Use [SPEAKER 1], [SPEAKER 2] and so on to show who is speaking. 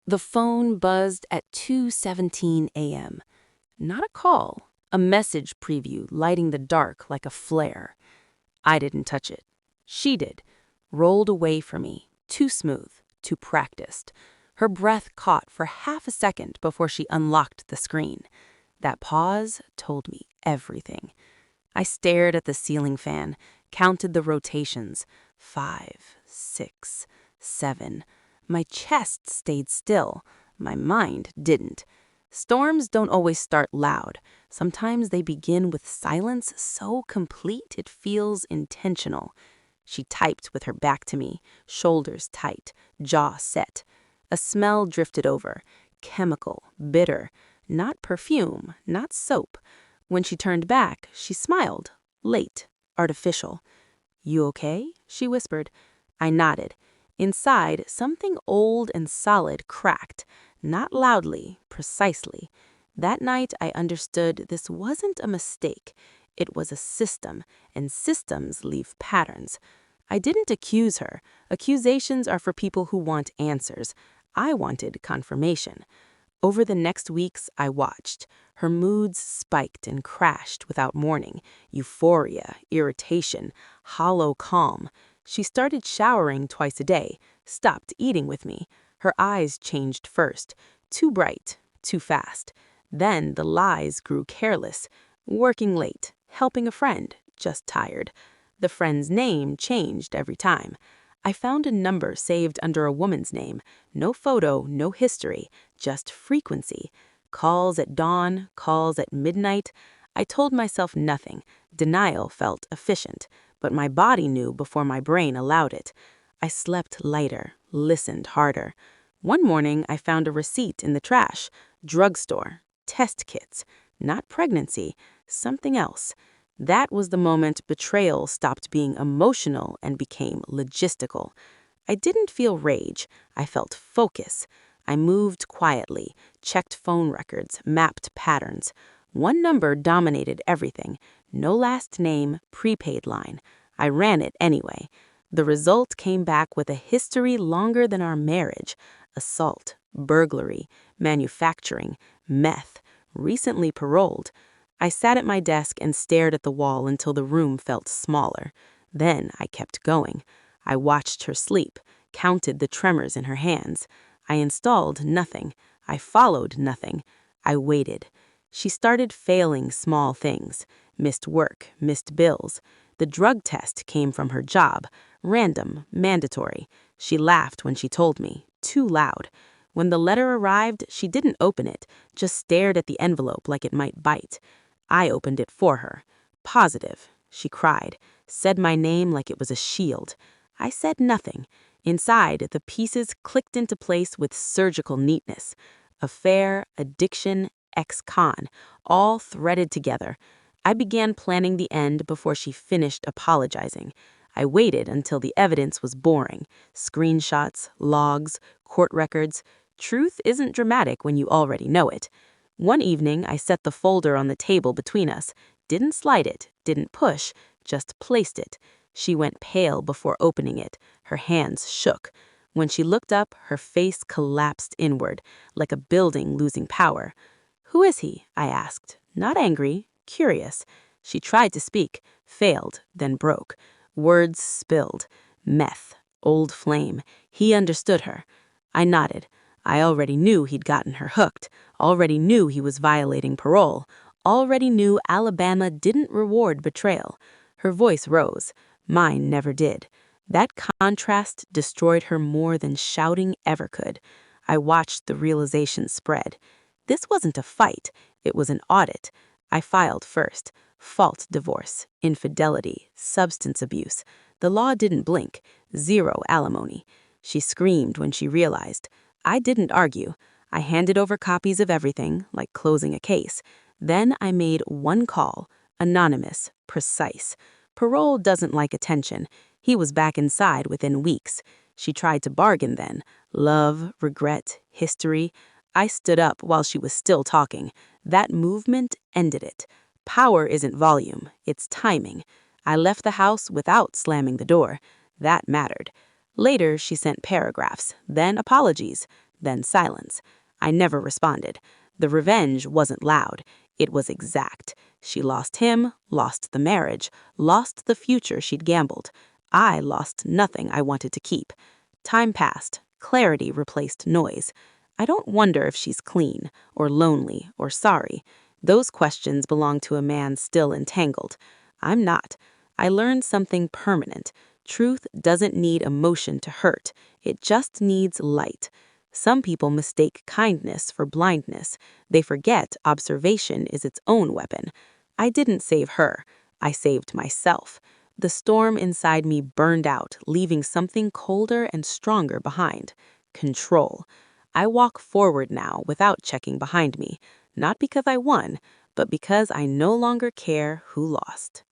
[SPEAKER 1] The phone buzzed at 2:17 a.m. Not a call, a message preview lighting the dark like a flare. I didn't touch it. She did. Rolled away from me, too smooth, too practiced. Her breath caught for half a second before she unlocked the screen. That pause told me everything. I stared at the ceiling fan, counted the rotations. 5, 6, 7. My chest stayed still. My mind didn't. Storms don't always start loud. Sometimes they begin with silence so complete it feels intentional. She typed with her back to me, shoulders tight, jaw set. A smell drifted over. Chemical, bitter. Not perfume, not soap. When she turned back, she smiled. Late, artificial. "You okay?" she whispered. I nodded. Inside, something old and solid cracked. Not loudly, precisely. That night, I understood this wasn't a mistake. It was a system, and systems leave patterns. I didn't accuse her. Accusations are for people who want answers. I wanted confirmation. Over the next weeks, I watched. Her moods spiked and crashed without warning. Euphoria, irritation, hollow calm. She started showering twice a day, stopped eating with me. Her eyes changed first. Too bright, too fast. Then the lies grew careless. Working late, helping a friend, just tired. The friend's name changed every time. I found a number saved under a woman's name. No photo, no history, just frequency. Calls at dawn, calls at midnight. I told myself nothing. Denial felt efficient, but my body knew before my brain allowed it. I slept lighter, listened harder. One morning, I found a receipt in the trash. Drugstore. Test kits. Not pregnancy. Something else. That was the moment betrayal stopped being emotional and became logistical. I didn't feel rage. I felt focus. I moved quietly, checked phone records, mapped patterns. One number dominated everything. No last name, prepaid line. I ran it anyway. The result came back with a history longer than our marriage. Assault, burglary, manufacturing, meth, recently paroled. I sat at my desk and stared at the wall until the room felt smaller. Then I kept going. I watched her sleep, counted the tremors in her hands. I installed nothing. I followed nothing. I waited. She started failing small things. Missed work, missed bills. The drug test came from her job. Random, mandatory. She laughed when she told me, too loud. When the letter arrived, she didn't open it, just stared at the envelope like it might bite. I opened it for her. Positive. She cried, said my name like it was a shield. I said nothing. Inside, the pieces clicked into place with surgical neatness. Affair, addiction, ex-con, all threaded together. I began planning the end before she finished apologizing. I waited until the evidence was boring. Screenshots, logs, court records. Truth isn't dramatic when you already know it. One evening, I set the folder on the table between us. Didn't slide it, didn't push, just placed it. She went pale before opening it. Her hands shook. When she looked up, her face collapsed inward, like a building losing power. "Who is he?" I asked. Not angry, curious. She tried to speak, failed, then broke. Words spilled. Meth, old flame. He understood her. I nodded. I already knew he'd gotten her hooked, already knew he was violating parole, already knew Alabama didn't reward betrayal. Her voice rose. Mine never did. That contrast destroyed her more than shouting ever could. I watched the realization spread. This wasn't a fight. It was an audit. I filed first. Fault divorce, infidelity, substance abuse. The law didn't blink. 0 alimony. She screamed when she realized. I didn't argue. I handed over copies of everything, like closing a case. Then I made one call, anonymous, precise. Parole doesn't like attention. He was back inside within weeks. She tried to bargain then. Love, regret, history. I stood up while she was still talking. That movement ended it. Power isn't volume, it's timing. I left the house without slamming the door. That mattered. Later, she sent paragraphs, then apologies. then silence. I never responded. The revenge wasn't loud. It was exact. She lost him, lost the marriage, lost the future she'd gambled. I lost nothing I wanted to keep. Time passed. Clarity replaced noise. I don't wonder if she's clean, or lonely, or sorry. Those questions belong to a man still entangled. I'm not. I learned something permanent. Truth doesn't need emotion to hurt. It just needs light. Some people mistake kindness for blindness. They forget observation is its own weapon. I didn't save her. I saved myself. The storm inside me burned out, leaving something colder and stronger behind. Control. I walk forward now without checking behind me, not because I won, but because I no longer care who lost.